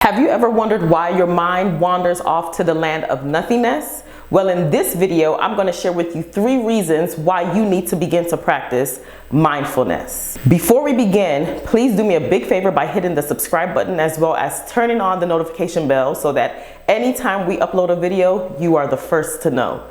Have you ever wondered why your mind wanders off to the land of nothingness? Well, in this video, I'm going to share with you 3 reasons why you need to begin to practice mindfulness. Before we begin, please do me a big favor by hitting the subscribe button as well as turning on the notification bell so that anytime we upload a video, you are the first to know.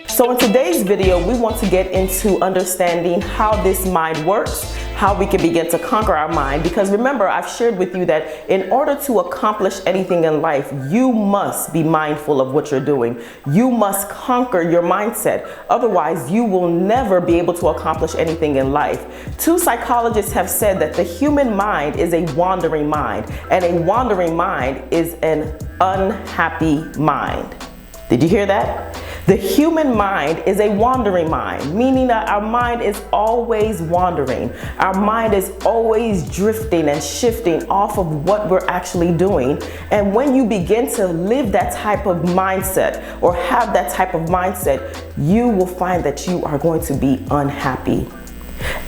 So in today's video, we want to get into understanding how this mind works, how we can begin to conquer our mind. Because remember, I've shared with you that in order to accomplish anything in life, you must be mindful of what you're doing. You must conquer your mindset. Otherwise, you will never be able to accomplish anything in life. 2 psychologists have said that the human mind is a wandering mind, and a wandering mind is an unhappy mind. Did you hear that? The human mind is a wandering mind, meaning that our mind is always wandering. Our mind is always drifting and shifting off of what we're actually doing. And when you begin to live that type of mindset or have that type of mindset, you will find that you are going to be unhappy.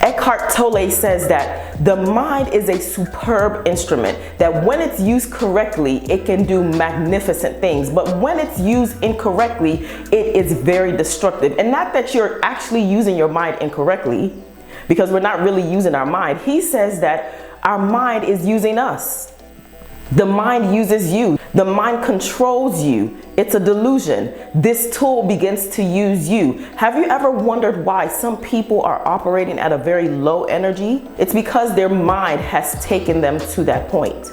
Eckhart Tolle says that the mind is a superb instrument, that when it's used correctly, it can do magnificent things. But when it's used incorrectly, it is very destructive. And not that you're actually using your mind incorrectly, because we're not really using our mind. He says that our mind is using us. The mind uses you. The mind controls you. It's a delusion. This tool begins to use you. Have you ever wondered why some people are operating at a very low energy? It's because their mind has taken them to that point.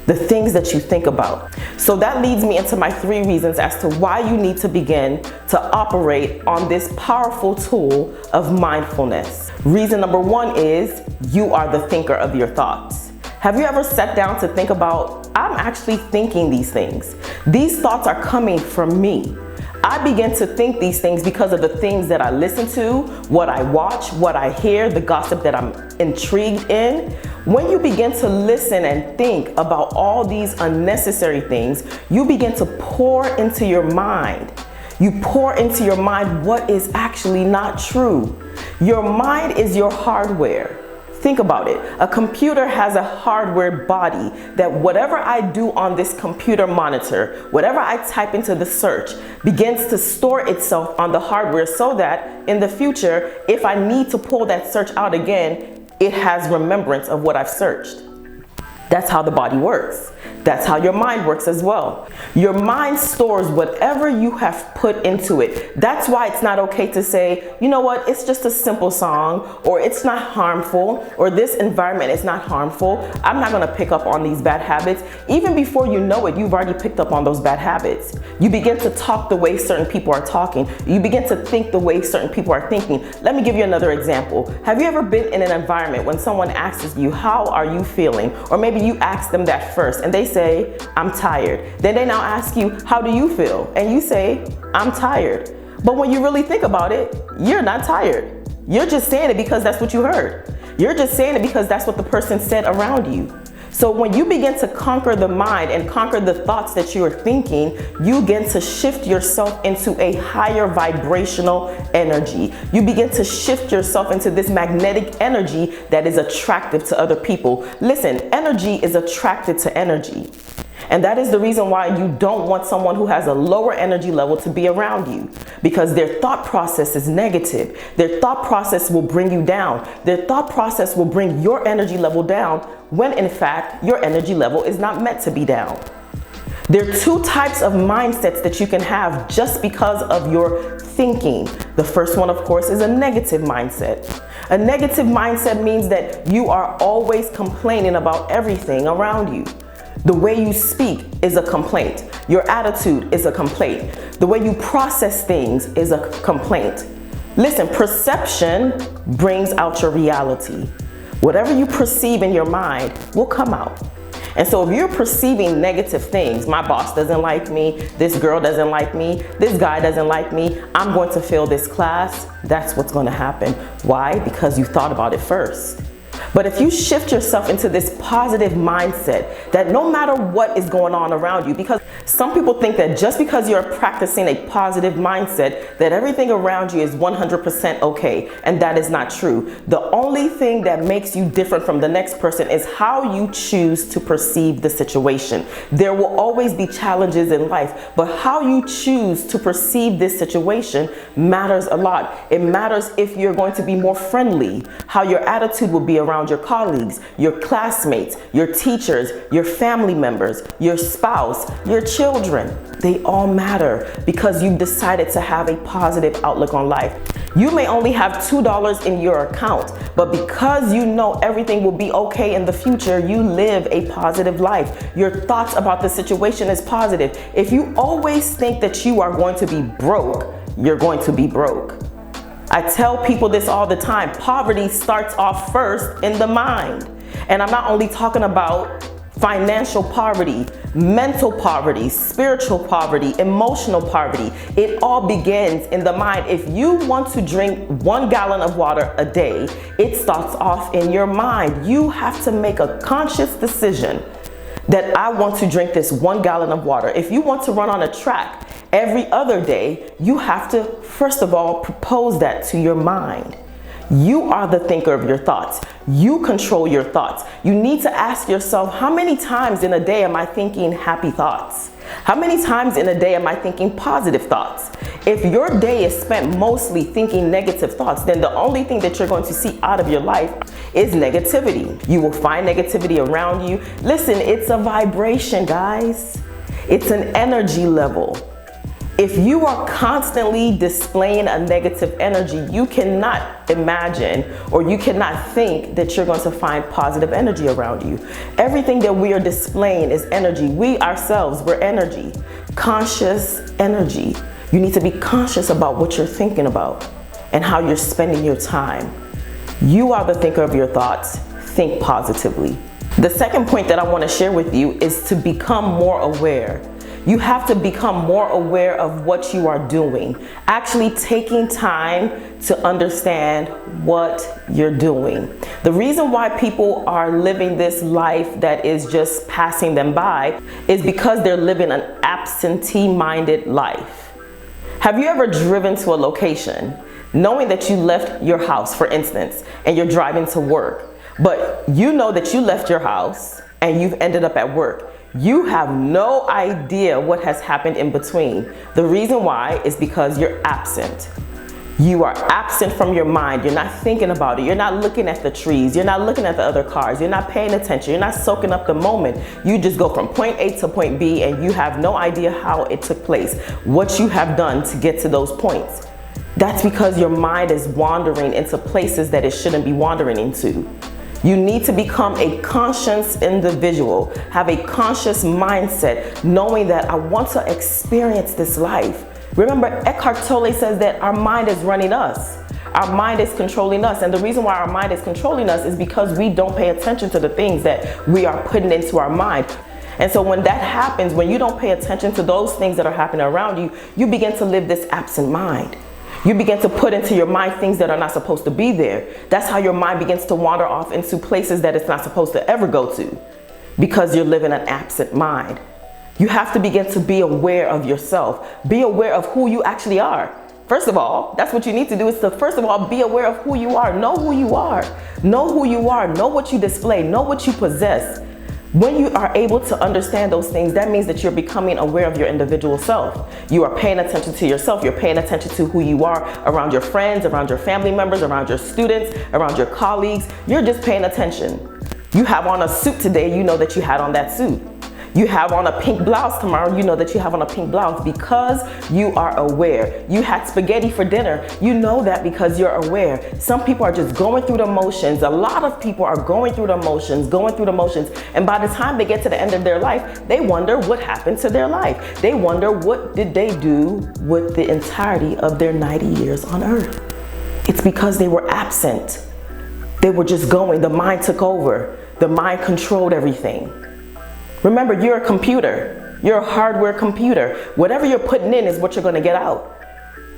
The things that you think about. So that leads me into my 3 reasons as to why you need to begin to operate on this powerful tool of mindfulness. Reason number 1 is you are the thinker of your thoughts. Have you ever sat down to think about, I'm actually thinking these things. These thoughts are coming from me. I begin to think these things because of the things that I listen to, what I watch, what I hear, the gossip that I'm intrigued in. When you begin to listen and think about all these unnecessary things, you begin to pour into your mind. You pour into your mind what is actually not true. Your mind is your hardware. Think about it. A computer has a hardware body that whatever I do on this computer monitor, whatever I type into the search, begins to store itself on the hardware so that in the future, if I need to pull that search out again, it has remembrance of what I've searched. That's how the body works. That's how your mind works as well. Your mind stores whatever you have put into it. That's why it's not okay to say, you know what, it's just a simple song, or it's not harmful, or this environment is not harmful. I'm not gonna pick up on these bad habits. Even before you know it, you've already picked up on those bad habits. You begin to talk the way certain people are talking. You begin to think the way certain people are thinking. Let me give you another example. Have you ever been in an environment when someone asks you, how are you feeling? Or maybe you ask them that first and they say, I'm tired. Then they now ask you, how do you feel? And you say, I'm tired. But when you really think about it, you're not tired. You're just saying it because that's what you heard. You're just saying it because that's what the person said around you. So when you begin to conquer the mind and conquer the thoughts that you are thinking, you begin to shift yourself into a higher vibrational energy. You begin to shift yourself into this magnetic energy that is attractive to other people. Listen, energy is attracted to energy. And that is the reason why you don't want someone who has a lower energy level to be around you, because their thought process is negative. Their thought process will bring you down. Their thought process will bring your energy level down when in fact your energy level is not meant to be down. There are 2 types of mindsets that you can have just because of your thinking. The first one, of course, is a negative mindset. A negative mindset means that you are always complaining about everything around you. The way you speak is a complaint. Your attitude is a complaint. The way you process things is a complaint. Listen, perception brings out your reality. Whatever you perceive in your mind will come out. And so if you're perceiving negative things, my boss doesn't like me, this girl doesn't like me, this guy doesn't like me, I'm going to fail this class, that's what's going to happen. Why? Because you thought about it first. But if you shift yourself into this positive mindset that no matter what is going on around you, because Some people think that just because you're practicing a positive mindset, that everything around you is 100% okay, and that is not true. The only thing that makes you different from the next person is how you choose to perceive the situation. There will always be challenges in life, but how you choose to perceive this situation matters a lot. It matters if you're going to be more friendly, how your attitude will be around your colleagues, your classmates, your teachers, your family members, your spouse, your children. They all matter because you've decided to have a positive outlook on life. You may only have $2 in your account, but because you know everything will be okay in the future, you live a positive life. Your thoughts about the situation is positive. If you always think that you are going to be broke, you're going to be broke. I tell people this all the time. Poverty starts off first in the mind. And I'm not only talking about financial poverty, mental poverty, spiritual poverty, emotional poverty. It all begins in the mind. If you want to drink 1 gallon of water a day, it starts off in your mind. You have to make a conscious decision that I want to drink this 1 gallon of water. If you want to run on a track every other day, you have to, first of all, propose that to your mind. You are the thinker of your thoughts. You control your thoughts. You need to ask yourself, how many times in a day am I thinking happy thoughts? How many times in a day am I thinking positive thoughts? If your day is spent mostly thinking negative thoughts, then the only thing that you're going to see out of your life is negativity. You will find negativity around you. Listen, it's a vibration, guys. It's an energy level. If you are constantly displaying a negative energy, you cannot imagine or you cannot think that you're going to find positive energy around you. Everything that we are displaying is energy. We ourselves, we're energy, conscious energy. You need to be conscious about what you're thinking about and how you're spending your time. You are the thinker of your thoughts. Think positively. The second point that I want to share with you is to become more aware. You have to become more aware of what you are doing. Actually taking time to understand what you're doing. The reason why people are living this life that is just passing them by is because they're living an absentee-minded life. Have you ever driven to a location knowing that you left your house, for instance, and you're driving to work, but you know that you left your house and you've ended up at work? You have no idea what has happened in between. The reason why is because you're absent. You are absent from your mind. You're not thinking about it. You're not looking at the trees. You're not looking at the other cars. You're not paying attention. You're not soaking up the moment. You just go from point A to point B and you have no idea how it took place, what you have done to get to those points. That's because your mind is wandering into places that it shouldn't be wandering into. You need to become a conscious individual, have a conscious mindset, knowing that I want to experience this life. Remember, Eckhart Tolle says that our mind is running us. Our mind is controlling us. And the reason why our mind is controlling us is because we don't pay attention to the things that we are putting into our mind. And so when that happens, when you don't pay attention to those things that are happening around you, you begin to live this absent mind. You begin to put into your mind things that are not supposed to be there. That's how your mind begins to wander off into places that it's not supposed to ever go to, because you're living an absent mind. You have to begin to be aware of yourself. Be aware of who you actually are. First of all, that's what you need to do, is to first of all be aware of who you are. Know who you are. Know who you are. Know what you display. Know what you possess. When you are able to understand those things, that means that you're becoming aware of your individual self. You are paying attention to yourself. You're paying attention to who you are around your friends, around your family members, around your students, around your colleagues. You're just paying attention. You have on a suit today, you know that you had on that suit. You have on a pink blouse tomorrow, you know that you have on a pink blouse because you are aware. You had spaghetti for dinner, you know that because you're aware. Some people are just going through the motions. A lot of people are going through the motions, and by the time they get to the end of their life, they wonder what happened to their life. They wonder what did they do with the entirety of their 90 years on earth. It's because they were absent. They were just going, the mind took over. The mind controlled everything. Remember, you're a computer. You're a hardware computer. Whatever you're putting in is what you're going to get out.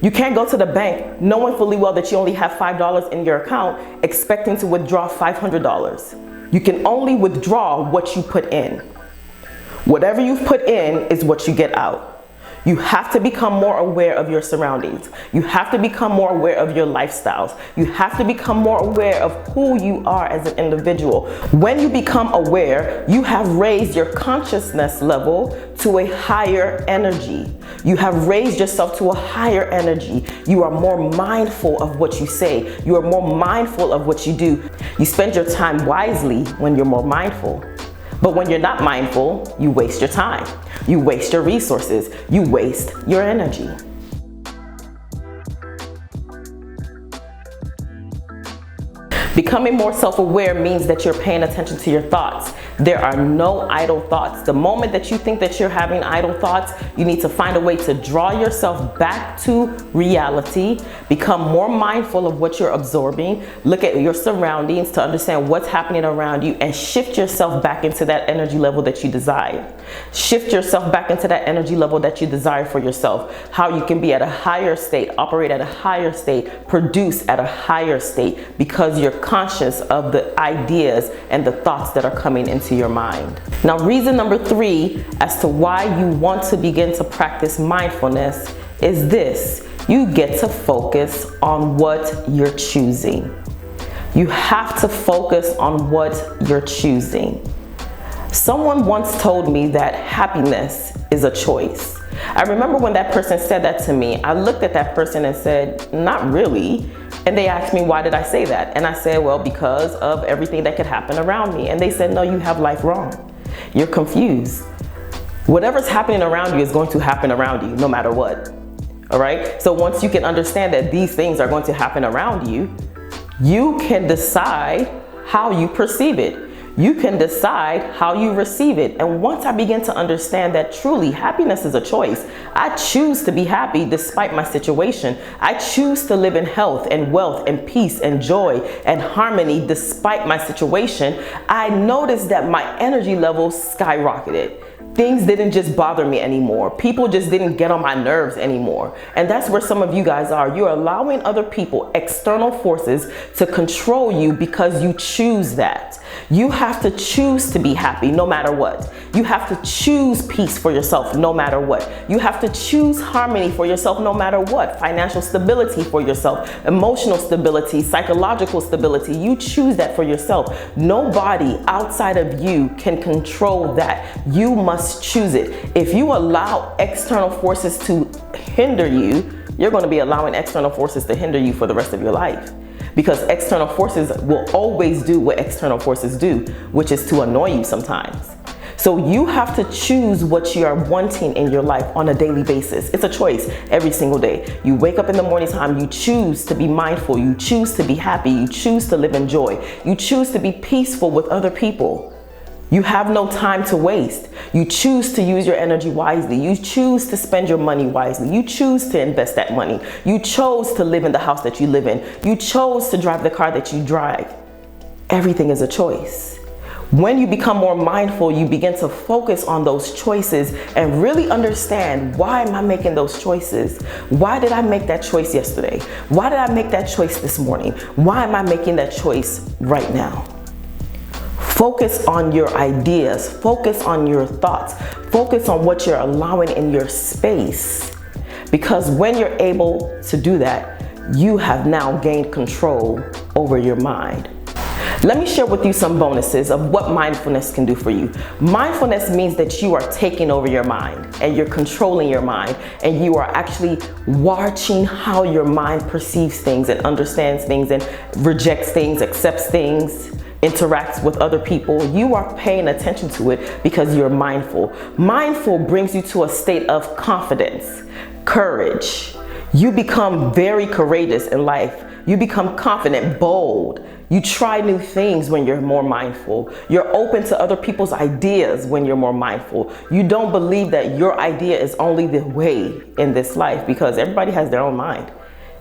You can't go to the bank knowing fully well that you only have $5 in your account expecting to withdraw $500. You can only withdraw what you put in. Whatever you've put in is what you get out. You have to become more aware of your surroundings. You have to become more aware of your lifestyles. You have to become more aware of who you are as an individual. When you become aware, you have raised your consciousness level to a higher energy. You have raised yourself to a higher energy. You are more mindful of what you say. You are more mindful of what you do. You spend your time wisely when you're more mindful. But when you're not mindful, you waste your time. You waste your resources. You waste your energy. Becoming more self-aware means that you're paying attention to your thoughts. There are no idle thoughts. The moment that you think that you're having idle thoughts, you need to find a way to draw yourself back to reality, become more mindful of what you're absorbing, look at your surroundings to understand what's happening around you, and shift yourself back into that energy level that you desire. Shift yourself back into that energy level that you desire for yourself. How you can be at a higher state, operate at a higher state, produce at a higher state, because you're conscious of the ideas and the thoughts that are coming into your mind. Now, reason number 3 as to why you want to begin to practice mindfulness is this: you get to focus on what you're choosing. You have to focus on what you're choosing. Someone once told me that happiness is a choice. I remember when that person said that to me, I looked at that person and said, not really. And they asked me, why did I say that? And I said, well, because of everything that could happen around me. And they said, no, you have life wrong. You're confused. Whatever's happening around you is going to happen around you, no matter what. All right? So once you can understand that these things are going to happen around you, you can decide how you perceive it. You can decide how you receive it. And once I begin to understand that truly happiness is a choice, I choose to be happy despite my situation. I choose to live in health and wealth and peace and joy and harmony despite my situation. I noticed that my energy levels skyrocketed. Things didn't just bother me anymore. People just didn't get on my nerves anymore. And that's where some of you guys are. You're allowing other people, external forces, to control you because you choose that. You have to choose to be happy no matter what. You have to choose peace for yourself no matter what. You have to choose harmony for yourself no matter what. Financial stability for yourself, emotional stability, psychological stability. You choose that for yourself. Nobody outside of you can control that. You must choose it. If you allow external forces to hinder you, you're going to be allowing external forces to hinder you for the rest of your life. Because external forces will always do what external forces do, which is to annoy you sometimes. So you have to choose what you are wanting in your life on a daily basis. It's a choice every single day. You wake up in the morning time, you choose to be mindful, you choose to be happy, you choose to live in joy, you choose to be peaceful with other people. You have no time to waste. You choose to use your energy wisely. You choose to spend your money wisely. You choose to invest that money. You chose to live in the house that you live in. You chose to drive the car that you drive. Everything is a choice. When you become more mindful, you begin to focus on those choices and really understand, why am I making those choices? Why did I make that choice yesterday? Why did I make that choice this morning? Why am I making that choice right now? Focus on your ideas, focus on your thoughts, focus on what you're allowing in your space. Because when you're able to do that, you have now gained control over your mind. Let me share with you some bonuses of what mindfulness can do for you. Mindfulness means that you are taking over your mind and you're controlling your mind, and you are actually watching how your mind perceives things and understands things and rejects things, accepts things, interacts with other people. You are paying attention to it because you're mindful. Mindful brings you to a state of confidence, courage. You become very courageous in life. You become confident, bold. You try new things when you're more mindful. You're open to other people's ideas when you're more mindful. You don't believe that your idea is only the way in this life, because everybody has their own mind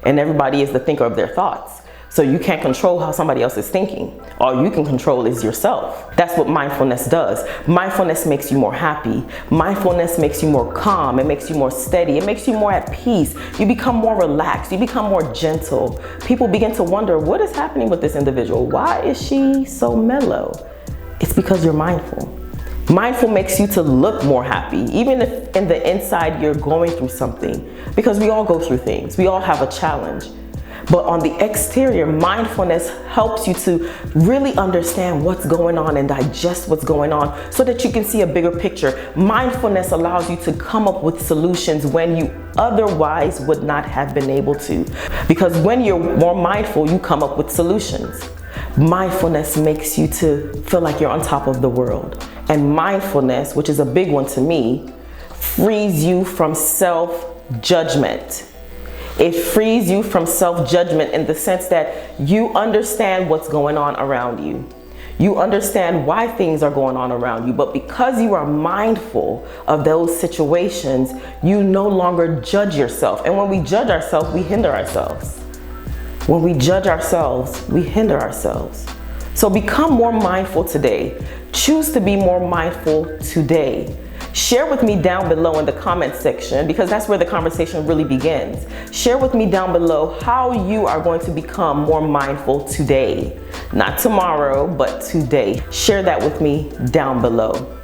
and everybody is the thinker of their thoughts. So you can't control how somebody else is thinking. All you can control is yourself. That's what mindfulness does. Mindfulness makes you more happy. Mindfulness makes you more calm. It makes you more steady. It makes you more at peace. You become more relaxed. You become more gentle. People begin to wonder, what is happening with this individual? Why is she so mellow? It's because you're mindful. Mindful makes you to look more happy, even if in the inside you're going through something, because we all go through things. We all have a challenge. But on the exterior, mindfulness helps you to really understand what's going on and digest what's going on so that you can see a bigger picture. Mindfulness allows you to come up with solutions when you otherwise would not have been able to. Because when you're more mindful, you come up with solutions. Mindfulness makes you to feel like you're on top of the world. And mindfulness, which is a big one to me, frees you from self-judgment. It frees you from self-judgment in the sense that you understand what's going on around you. You understand why things are going on around you, but because you are mindful of those situations, you no longer judge yourself. And when we judge ourselves, we hinder ourselves. When we judge ourselves, we hinder ourselves. So become more mindful today. Choose to be more mindful today. Share with me down below in the comment section, because that's where the conversation really begins. Share with me down below how you are going to become more mindful today. Not tomorrow, but today. Share that with me down below.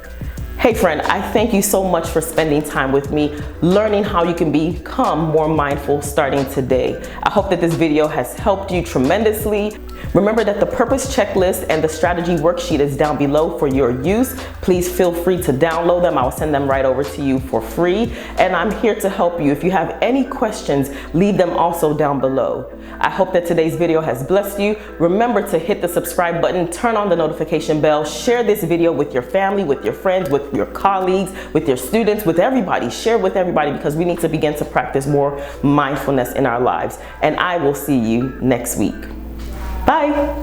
Hey friend, I thank you so much for spending time with me, learning how you can become more mindful starting today. I hope that this video has helped you tremendously. Remember that the purpose checklist and the strategy worksheet is down below for your use. Please feel free to download them. I will send them right over to you for free. And I'm here to help you. If you have any questions, leave them also down below. I hope that today's video has blessed you. Remember to hit the subscribe button, turn on the notification bell, share this video with your family, with your friends, with your colleagues, with your students, with everybody. Share with everybody, because we need to begin to practice more mindfulness in our lives. And I will see you next week. Bye.